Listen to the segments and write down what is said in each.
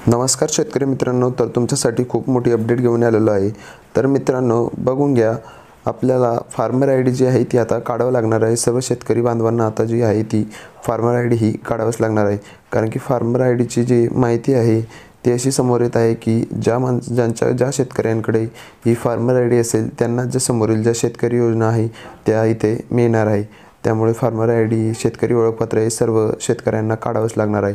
नमस्कार शेतकरी मित्रांनो, तर तुमच्यासाठी खूप मोठी अपडेट घेऊन आलेलो आहे। तर मित्रांनो बघून घ्या, आपल्याला फार्मर आय डी जी आहे ती आता काढावं लागणार आहे। सर्व शेतकरी बांधवांना आता जी आहे ती फार्मर आय डी ही काढावंच लागणार आहे, कारण की फार्मर आय डीची जी माहिती आहे ती अशी समोर येत आहे की ज्या शेतकऱ्यांकडे ही फार्मर आय डी असेल त्यांना जे समोरील ज्या शेतकरी योजना आहे त्या इथे मिळणार आहे। त्यामुळे फार्मर आय डी, शेतकरी ओळखपत्र हे सर्व शेतकऱ्यांना काढावंच लागणार आहे।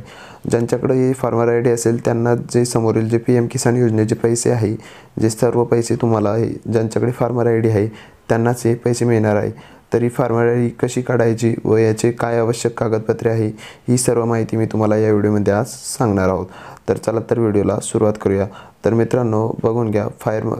ज्यांच्याकडे ही फार्मर आय डी असेल त्यांना जे समोरील जे PM किसान योजनेचे पैसे आहे, जे सर्व पैसे तुम्हाला ज्यांच्याकडे फार्मर आय डी आहे त्यांनाच हे पैसे मिळणार आहे। तरी फार्मर आय डी कशी काढायची व याचे काय आवश्यक कागदपत्रे आहे ही सर्व माहिती मी तुम्हाला या व्हिडिओमध्ये आज सांगणार आहोत। तर चला तर व्हिडिओला सुरुवात करूया। तर मित्रांनो बघून घ्या,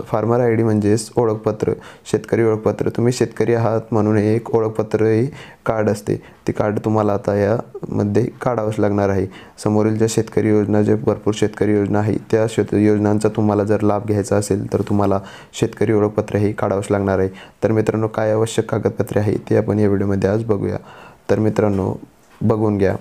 फार्मर आय डी म्हणजेच ओळखपत्र, शेतकरी ओळखपत्र। तुम्ही शेतकरी आहात म्हणून एक ओळखपत्र हे कार्ड असते, ते कार्ड तुम्हाला आता यामध्ये काढावंच लागणार आहे। समोरील ज्या शेतकरी योजना, जे भरपूर शेतकरी योजना आहे त्या योजनांचा तुम्हाला जर लाभ घ्यायचा असेल तर तुम्हाला शेतकरी ओळखपत्र हे काढावंच लागणार आहे। तर मित्रांनो काय आवश्यक कागदपत्रे आहे ते आपण या व्हिडिओमध्ये आज बघूया। तर मित्रांनो बघून घ्या,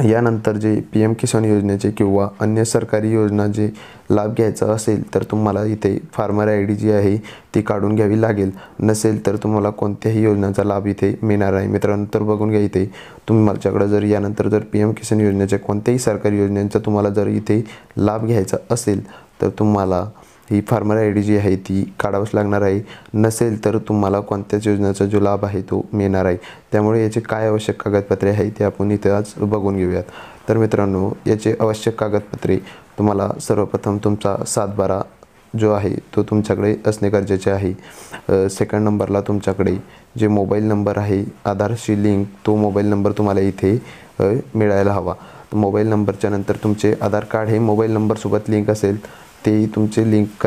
यानंतर जे PM किसान योजनेचे किंवा अन्य सरकारी योजना जे लाभ घ्यायचा असेल तर तुम्हाला इथे फार्मर आय डी जी आहे ती काढून घ्यावी लागेल। नसेल तर तुम्हाला कोणत्याही योजनेचा लाभ इथे मिळणार आहे। मित्रांनो तर बघून घ्या, इथे तुमच्याकडे जर यानंतर जर PM किसान योजनेच्या कोणत्याही सरकारी योजनेचा तुम्हाला जर इथे लाभ घ्यायचा असेल तर तुम्हाला ही फार्मर आय डी जी आहे ती काढावंच लागणार आहे। नसेल तर तुम्हाला कोणत्याच योजनेचा जो लाभ आहे तो मिळणार आहे। त्यामुळे याचे काय आवश्यक कागदपत्रे आहे ते आपण इथे आज बघून घेऊयात। तर मित्रांनो याचे आवश्यक कागदपत्रे तुम्हाला सर्वप्रथम तुमचा 7/12 जो आहे तो तुमच्याकडे असणे गरजेचे आहे। सेकंड नंबरला तुमच्याकडे जे मोबाईल नंबर आहे आधारशी लिंक, तो मोबाईल नंबर तुम्हाला इथे मिळायला हवा। मोबाईल नंबरच्या नंतर तुमचे आधार कार्ड हे मोबाईल नंबरसोबत लिंक असेल ते तुमचे लिंक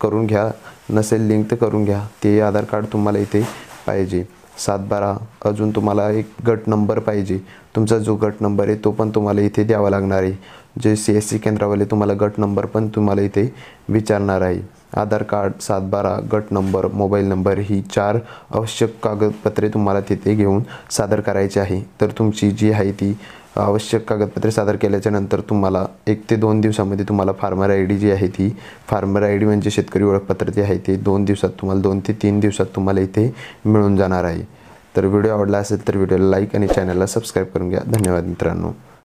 करून घ्या, नसेल लिंक तर करून घ्या, ते आधार कार्ड तुम्हाला इथे पाहिजे। 7/12 अजून तुम्हाला एक गट नंबर पाहिजे, तुमचा जो गट नंबर आहे तो पण तुम्हाला इथे द्यावा लागणार आहे। जे CSC केंद्रावाले तुम्हाला गट नंबर पण तुम्हाला इथे विचारणार आहे। आधार कार्ड, 7/12, गट नंबर, मोबाईल नंबर ही 4 आवश्यक कागदपत्रे तुम्हाला तिथे घेऊन सादर करायची आहे। तर तुमची जी आहे ती आवश्यक कागदपत्रे सादर केल्याच्या नंतर तुम्हाला 1 ते 2 दिवसामध्ये तुम्हाला फार्मर आय डी जी आहे ती, फार्मर आय डी म्हणजे शेतकरी ओळखपत्र जे आहे ते 2 दिवसात तुम्हाला 2 ते 3 दिवसात तुम्हाला इथे मिळून जाणार आहे। तर व्हिडिओ आवडला असेल तर व्हिडिओला लाईक आणि चॅनलला सबस्क्राईब करून घ्या। धन्यवाद मित्रांनो।